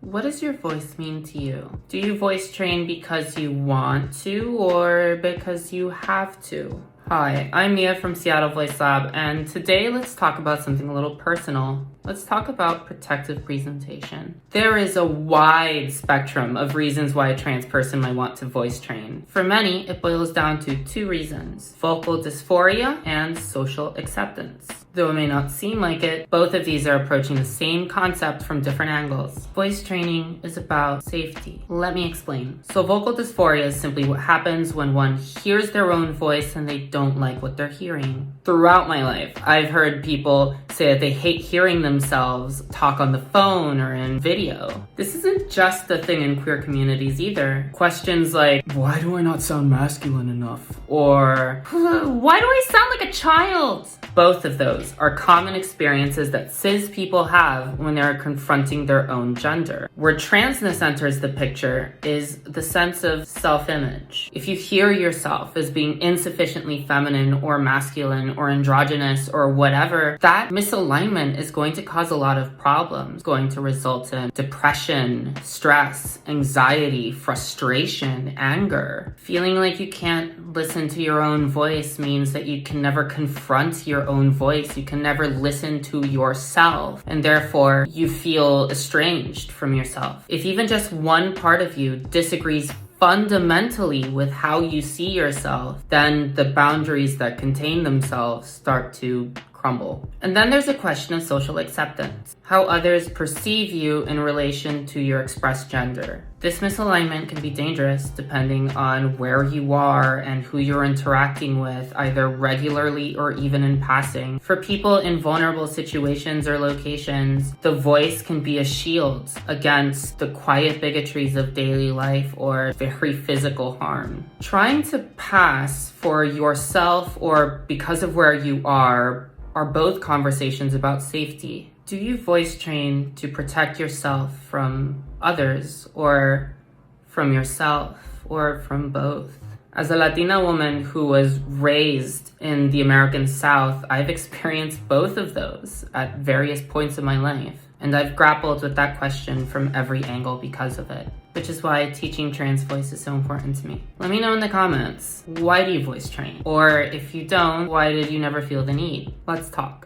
What does your voice mean to you? Do you voice train because you want to or because you have to? Hi, I'm Mia from Seattle Voice Lab, and today let's talk about something a little personal. Let's talk about protective presentation. There is a wide spectrum of reasons why a trans person might want to voice train. For many, it boils down to two reasons: vocal dysphoria and social acceptance. Though it may not seem like it, both of these are approaching the same concept from different angles. Voice training is about safety. Let me explain. So vocal dysphoria is simply what happens when one hears their own voice and they don't like what they're hearing. Throughout my life, I've heard people say that they hate hearing themselves talk on the phone or in video. This isn't just a thing in queer communities either. Questions like, why do I not sound masculine enough? Or, why do I sound like a child? Both of those are common experiences that cis people have when they're confronting their own gender. Where transness enters the picture is the sense of self-image. If you hear yourself as being insufficiently feminine or masculine or androgynous or whatever, that misalignment is going to cause a lot of problems. It's going to result in depression, stress, anxiety, frustration, anger. Feeling like you can't listen to your own voice means that you can never confront your own voice. You can never listen to yourself, and therefore you feel estranged from yourself. If even just one part of you disagrees fundamentally with how you see yourself, then the boundaries that contain themselves start to crumble. And then there's a question of social acceptance, how others perceive you in relation to your expressed gender. This misalignment can be dangerous depending on where you are and who you're interacting with, either regularly or even in passing. For people in vulnerable situations or locations, the voice can be a shield against the quiet bigotries of daily life or very physical harm. Trying to pass for yourself or because of where you are both conversations about safety. Do you voice train to protect yourself from others or from yourself or from both? As a Latina woman who was raised in the American South, I've experienced both of those at various points in my life. And I've grappled with that question from every angle because of it, which is why teaching trans voice is so important to me. Let me know in the comments, why do you voice train? Or if you don't, why did you never feel the need? Let's talk.